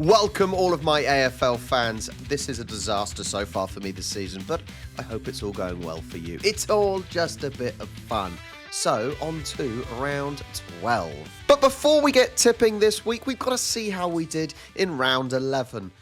Welcome all of my AFL fans. This is a disaster so far for me this season, but I hope it's all going well for you. It's all just a bit of fun. So, on to round 12. But before we get tipping this week, we've got to see how we did in round 11.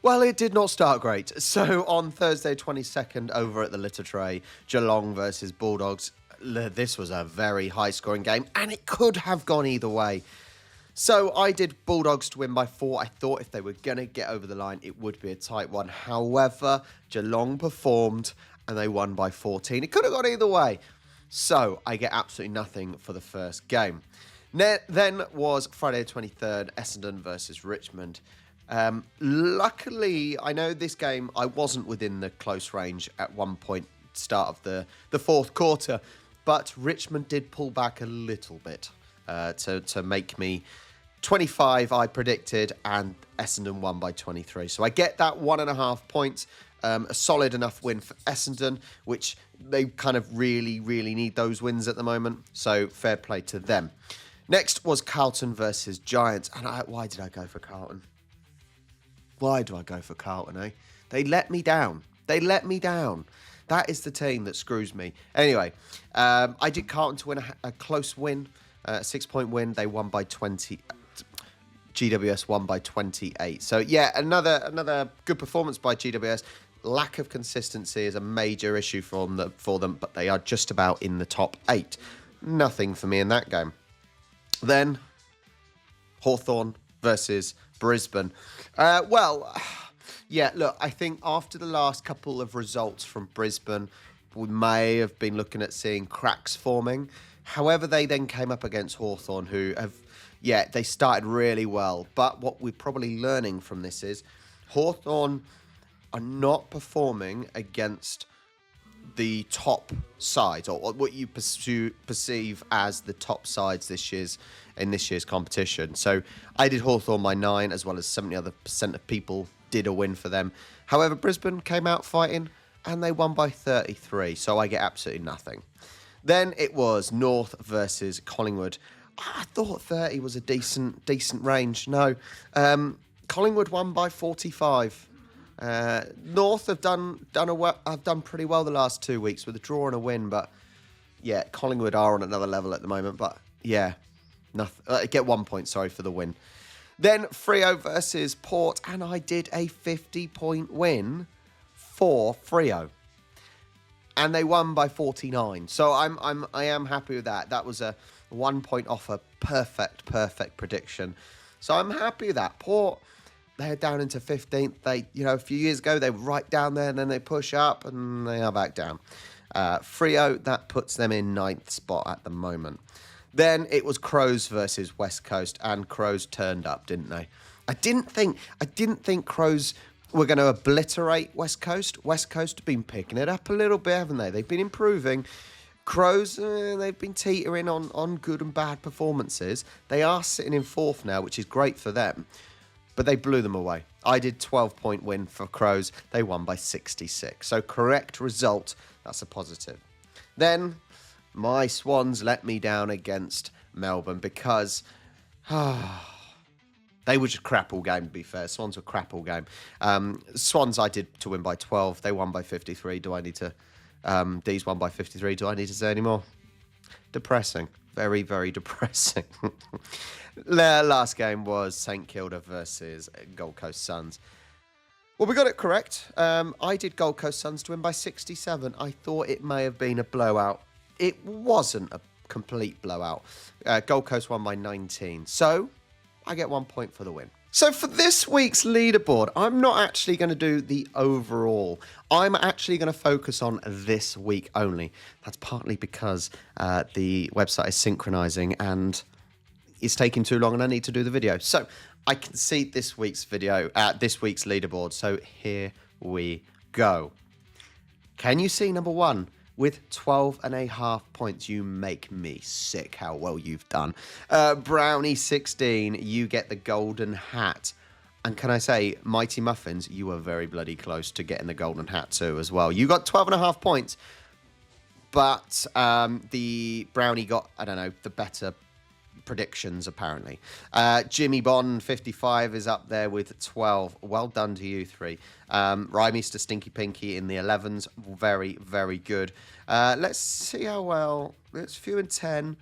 Well, it did not start great. So, on Thursday 22nd, over at the Litter Tray, Geelong versus Bulldogs, this was a very high-scoring game, and it could have gone either way. So I did Bulldogs to win by 4. I thought if they were going to get over the line, it would be a tight one. However, Geelong performed and they won by 14. It could have gone either way. So I get absolutely nothing for the first game. Then was Friday the 23rd, Essendon versus Richmond. Luckily, I know this game, I wasn't within the close range at one point, start of the fourth quarter. But Richmond did pull back a little bit to make me 25 I predicted, and Essendon won by 23. So I get that 1.5 points. A solid enough win for Essendon, which they kind of really need those wins at the moment. So fair play to them. Next was Carlton versus Giants. And why did I go for Carlton? Why do I go for Carlton, eh? They let me down. They let me down. That is the team that screws me. Anyway, I did Carlton to win a close win. 6-point win. They won by 20. GWS won by 28. So yeah, another good performance by GWS. Lack of consistency is a major issue for them, but they are just about in the top 8. Nothing for me in that game. Then Hawthorn versus Brisbane. Yeah, look, I think after the last couple of results from Brisbane, we may have been looking at seeing cracks forming. However, they then came up against Hawthorn, who have, they started really well. But what we're probably learning from this is Hawthorn are not performing against the top sides, or what you perceive as the top sides in this year's competition. So I did Hawthorn by 9, as well as 70% of people did a win for them. However, Brisbane came out fighting, and they won by 33. So I get absolutely nothing. Then it was North versus Collingwood. I thought 30 was a decent range. No, Collingwood won by 45. North have done pretty well the last 2 weeks with a draw and a win, but yeah, Collingwood are on another level at the moment. But yeah, nothing. Get 1 point, sorry, for the win. Then Freo versus Port, and I did a 50-point win for Freo. And they won by 49. So I am happy with that. That was a 1 point off a perfect prediction. So I'm happy with that. Port, they're down into 15th. They, a few years ago, they were right down there, and then they push up, and they are back down. Freo, that puts them in 9th spot at the moment. Then it was Crows versus West Coast, and Crows turned up, didn't they? I didn't think Crows were going to obliterate West Coast. West Coast have been picking it up a little bit, haven't they? They've been improving. Crows, they've been teetering on good and bad performances. They are sitting in 4th now, which is great for them. But they blew them away. I did 12-point win for Crows. They won by 66. So correct result. That's a positive. Then my Swans let me down against Melbourne because they were just crap all game, to be fair. Swans were crap all game. Swans I did to win by 12. They won by 53. Do I need to... D's won by 53. Do I need to say any more? Depressing. Very, very depressing. The last game was St Kilda versus Gold Coast Suns. Well, we got it correct. I did Gold Coast Suns to win by 67. I thought it may have been a blowout. It wasn't a complete blowout. Gold Coast won by 19. So I get 1 point for the win. So for this week's leaderboard, I'm not actually going to do the overall. I'm actually going to focus on this week only. That's partly because the website is synchronizing and it's taking too long and I need to do the video. So I can see this week's video, this week's leaderboard. So here we go. Can you see number 1? With 12.5 points, you make me sick how well you've done. Brownie 16, you get the golden hat. And can I say, Mighty Muffins, you were very bloody close to getting the golden hat too as well. You got 12.5 points, but the Brownie got, I don't know, the better predictions, apparently. Jimmy Bond, 55, is up there with 12. Well done to you three. Rhymeester Stinky Pinky in the 11s. Very, very good. Let's see how well. It's few and 10.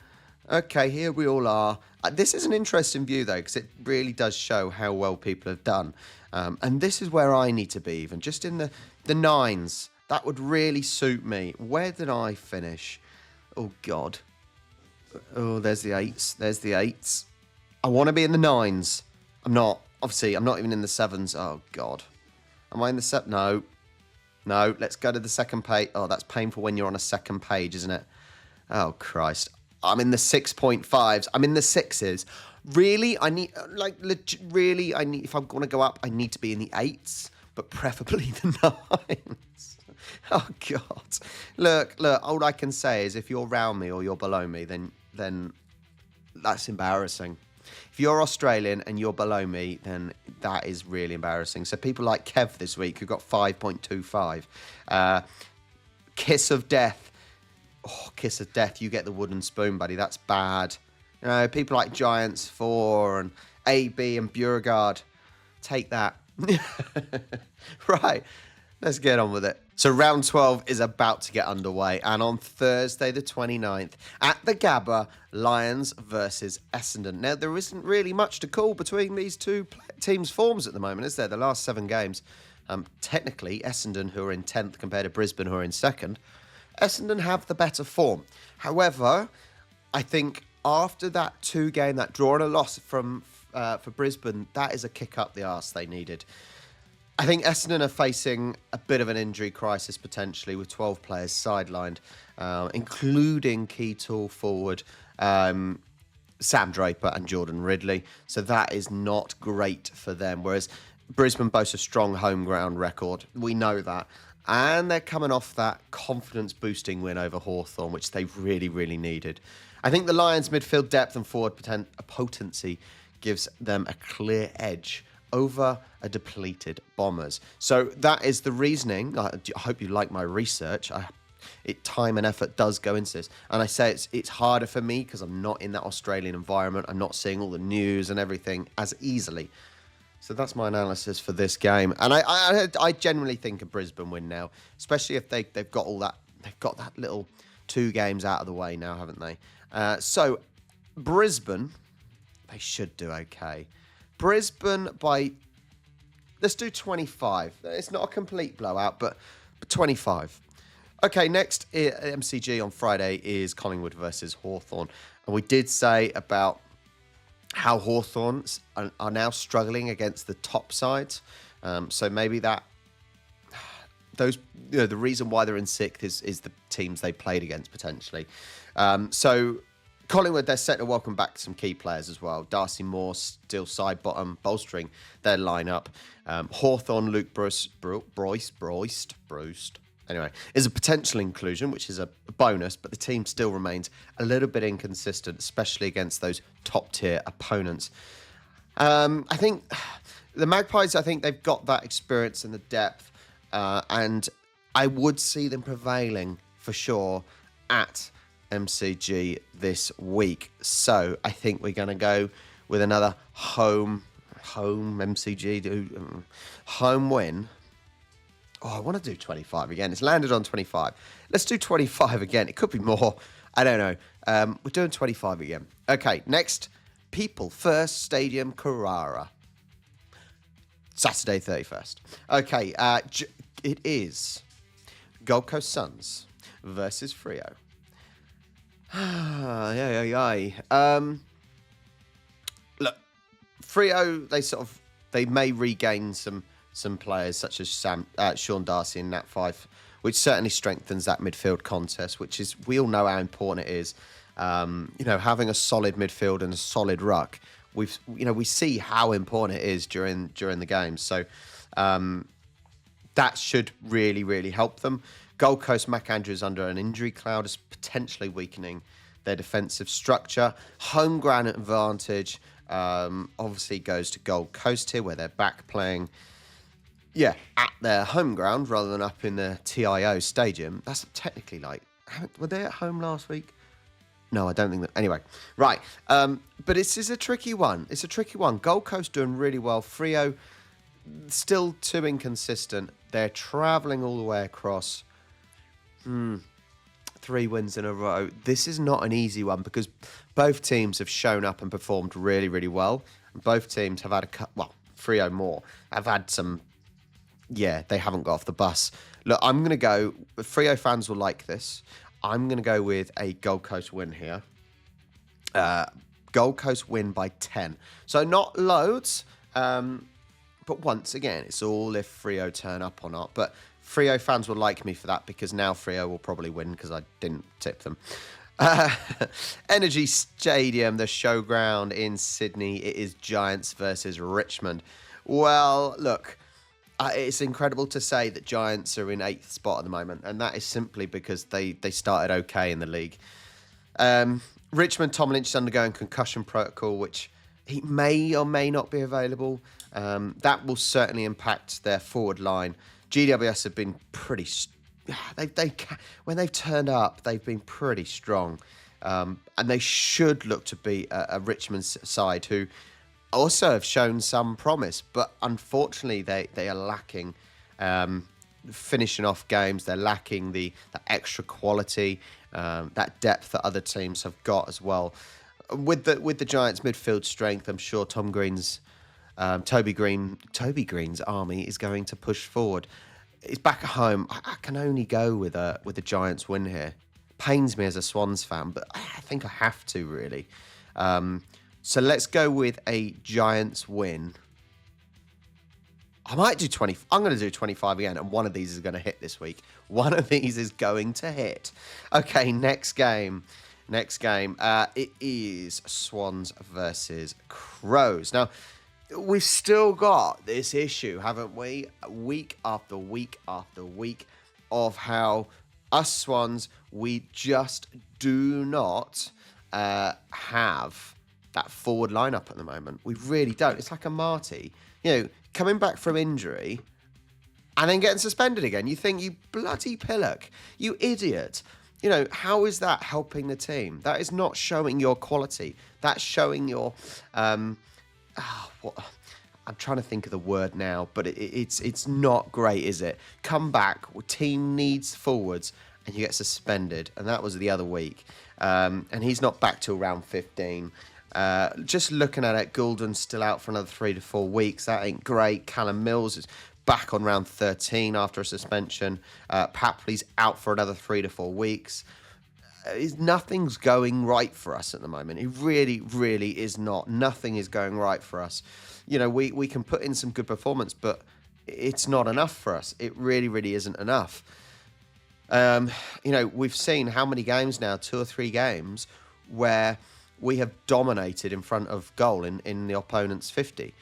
Okay, here we all are. This is an interesting view, though, because it really does show how well people have done. And this is where I need to be, even. Just in the 9s. That would really suit me. Where did I finish? Oh, God. Oh, there's the 8s. There's the 8s. I want to be in the 9s. I'm not. Obviously, I'm not even in the 7s. Oh, God. Am I in the 7? No. No, let's go to the second page. Oh, that's painful when you're on a second page, isn't it? Oh, Christ. I'm in the 6.5s. I'm in the 6s. Really? I need, really, I need, if I'm going to go up, I need to be in the 8s, but preferably the 9s. Oh, God. Look, all I can say is if you're around me or you're below me, then that's embarrassing. If you're Australian and you're below me, then that is really embarrassing. So people like Kev this week who got 5.25. Kiss of Death. Oh, Kiss of Death, you get the wooden spoon, buddy. That's bad. You know, people like Giants 4 and AB and Beauregard. Take that. Right. Let's get on with it. So round 12 is about to get underway. And on Thursday the 29th, at the Gabba, Lions versus Essendon. Now, there isn't really much to call between these two teams' forms at the moment, is there? The last 7 games. Technically, Essendon, who are in 10th, compared to Brisbane, who are in 2nd. Essendon have the better form. However, I think after that 2-game, that draw and a loss for Brisbane, that is a kick up the arse they needed. I think Essendon are facing a bit of an injury crisis potentially with 12 players sidelined, including key tall forward Sam Draper and Jordan Ridley. So that is not great for them. Whereas Brisbane boasts a strong home ground record. We know that. And they're coming off that confidence-boosting win over Hawthorn, which they really, really needed. I think the Lions' midfield depth and forward potency gives them a clear edge over a depleted Bombers. So that is the reasoning. I hope you like my research. Time and effort does go into this. And I say it's harder for me because I'm not in that Australian environment. I'm not seeing all the news and everything as easily. So that's my analysis for this game. And I generally think a Brisbane win now, especially if they've got all that. They've got that little 2 games out of the way now, haven't they? So Brisbane, they should do okay. Brisbane let's do 25. It's not a complete blowout, but 25. Okay, next at MCG on Friday is Collingwood versus Hawthorn. And we did say about how Hawthorn are now struggling against the top sides. So maybe the reason why they're in 6th is the teams they played against potentially. So Collingwood, they're set to welcome back some key players as well. Darcy Moore still side bottom, bolstering their lineup. Hawthorn, Luke Bruce. Anyway, is a potential inclusion, which is a bonus, but the team still remains a little bit inconsistent, especially against those top-tier opponents. I think the Magpies, I think they've got that experience and the depth, and I would see them prevailing for sure at MCG this week. So I think we're going to go with another home MCG home win. Oh, I want to do 25 again. It's landed on 25. Let's do 25 again. It could be more. I don't know. We're doing 25 again. Okay, next. People First Stadium, Carrara. Saturday 31st. Okay, it is Gold Coast Suns versus Freo. Look, Freo, they may regain some players such as Sean Darcy and Nat Fyfe, which certainly strengthens that midfield contest, which is, we all know how important it is. Having a solid midfield and a solid ruck, we see how important it is during the games. So that should really, really help them. Gold Coast, Mac Andrews under an injury cloud is potentially weakening their defensive structure. Home ground advantage obviously goes to Gold Coast here, where they're back playing at their home ground rather than up in the TIO stadium. That's technically were they at home last week? No, I don't think that. Anyway, right. But this is a tricky one. It's a tricky one. Gold Coast doing really well. Freo still too inconsistent. They're travelling all the way across. 3 wins in a row. This is not an easy one because both teams have shown up and performed really, really well. Both teams have had Freo more. Have had some, they haven't got off the bus. Look, I'm going to go, Freo fans will like this. I'm going to go with a Gold Coast win here. Gold Coast win by 10. So not loads, but once again, it's all if Freo turn up or not. But Freo fans will like me for that because now Freo will probably win because I didn't tip them. Energy Stadium, the showground in Sydney. It is Giants versus Richmond. Well, look, it's incredible to say that Giants are in 8th spot at the moment, and that is simply because they started okay in the league. Richmond, Tom Lynch is undergoing concussion protocol, which he may or may not be available. That will certainly impact their forward line. GWS have been pretty. When they've turned up, they've been pretty strong, and they should look to beat a Richmond side who also have shown some promise, but unfortunately they are lacking finishing off games. They're lacking the extra quality, that depth that other teams have got as well. With the Giants' midfield strength, I'm sure Toby Green's army is going to push forward. It's back at home. I can only go with a Giants win here. Pains me as a Swans fan, but I think I have to really. So let's go with a Giants win. I might do 20. I'm going to do 25 again, and one of these is going to hit this week. One of these is going to hit. Okay, next game. It is Swans versus Crows. Now, we've still got this issue, haven't we? Week after week after week of how us Swans, we just do not have that forward lineup at the moment. We really don't. It's like a Marty, coming back from injury and then getting suspended again. You think, you bloody pillock, you idiot. How is that helping the team? That is not showing your quality. That's showing your what I'm trying to think of the word now, but it's not great, is it? Come back, team needs forwards, and you get suspended, and that was the other week. And he's not back till round 15. Just looking at it, Goulden's still out for another 3 to 4 weeks. That ain't great. Callum Mills is back on round 13 after a suspension. Papley's out for another 3 to 4 weeks. Nothing's going right for us at the moment. It really, really is not. Nothing is going right for us. We can put in some good performance, but it's not enough for us. It really, really isn't enough. We've seen how many games now, 2 or 3 games, where we have dominated in front of goal in the opponent's 50.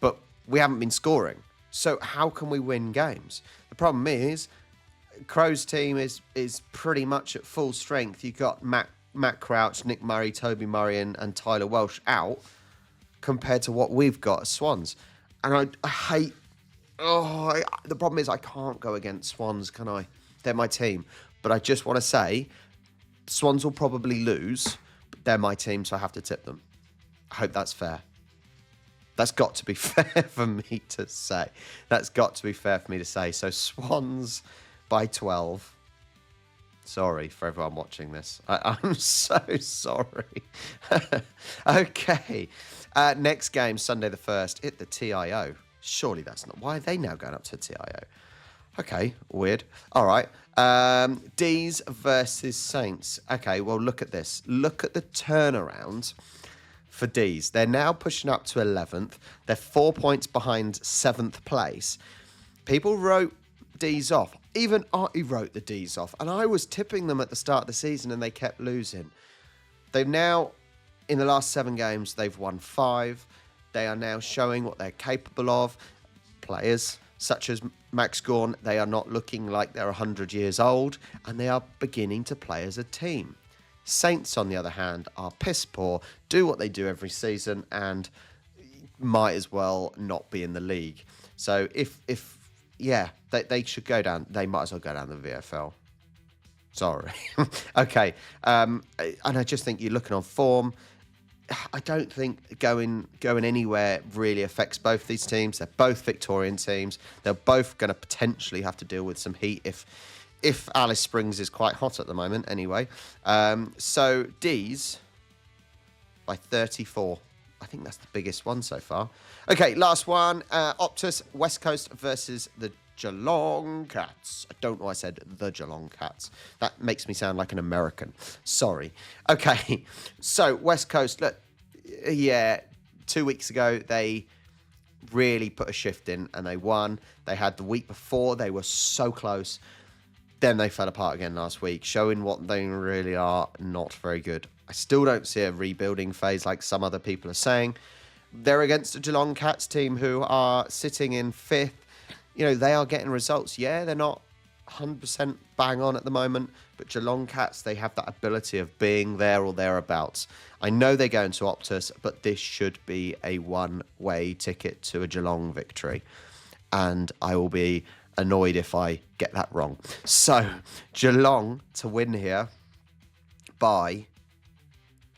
But we haven't been scoring. So how can we win games? The problem is, Crow's team is pretty much at full strength. You've got Matt Crouch, Nick Murray, Toby Murray and Tyler Welsh out compared to what we've got as Swans. And I hate... the problem is I can't go against Swans, can I? They're my team. But I just want to say, Swans will probably lose, but they're my team, so I have to tip them. I hope that's fair. That's got to be fair for me to say. So Swans by 12. Sorry for everyone watching this. I'm so sorry. Okay. Next game, Sunday the 1st, at the TIO. Surely that's not... Why are they now going up to TIO? Okay, weird. All right. D's versus Saints. Okay, well, look at this. Look at the turnaround for D's. They're now pushing up to 11th. They're 4 points behind 7th place. People wrote D's off. Even I wrote the D's off. And I was tipping them at the start of the season and they kept losing. They've now, in the last 7 games, they've won 5. They are now showing what they're capable of. Players such as Max Gawn, they are not looking like they're 100 years old. And they are beginning to play as a team. Saints, on the other hand, are piss poor, do what they do every season, and might as well not be in the league. So if they should go down, they might as well go down the VFL. Sorry. Okay. And I just think you're looking on form. I don't think going anywhere really affects both these teams. They're both Victorian teams. They're both going to potentially have to deal with some heat if Alice Springs is quite hot at the moment anyway. So D's by 34. I think that's the biggest one so far. Okay, last one. Optus, West Coast versus the Geelong Cats. I don't know why I said the Geelong Cats. That makes me sound like an American. Sorry. Okay, so West Coast, look, yeah, 2 weeks ago, they really put a shift in and they won. They had the week before, they were so close. Then they fell apart again last week, showing what they really are, not very good. I still don't see a rebuilding phase like some other people are saying. They're against a Geelong Cats team who are sitting in 5th. You know, they are getting results. Yeah, they're not 100% bang on at the moment, but Geelong Cats, they have that ability of being there or thereabouts. I know they're going to Optus, but this should be a one-way ticket to a Geelong victory. And I will be annoyed if I get that wrong. So, Geelong to win here by...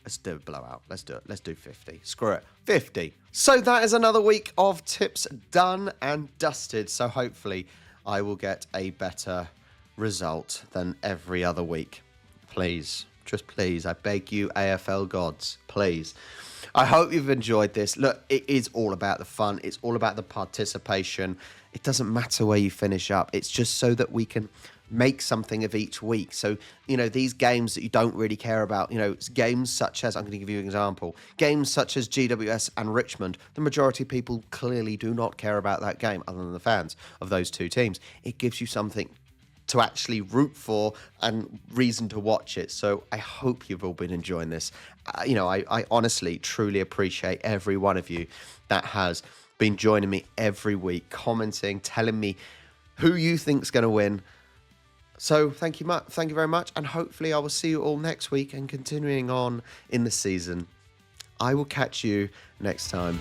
Let's do a blowout. Let's do it. Let's do 50. Screw it. 50. So that is another week of tips done and dusted. So hopefully I will get a better result than every other week. Please. Just please. I beg you, AFL gods. Please. I hope you've enjoyed this. Look, it is all about the fun. It's all about the participation. It doesn't matter where you finish up. It's just so that we can make something of each week. So, you know, these games that you don't really care about, you know, games such as, I'm going to give you an example, games such as GWS and Richmond, the majority of people clearly do not care about that game other than the fans of those two teams. It gives you something to actually root for and reason to watch it. So I hope you've all been enjoying this. You know, I honestly, truly appreciate every one of you that has been joining me every week, commenting, telling me who you think's going to win. So thank you very much, and hopefully I will see you all next week and continuing on in the season. I will catch you next time.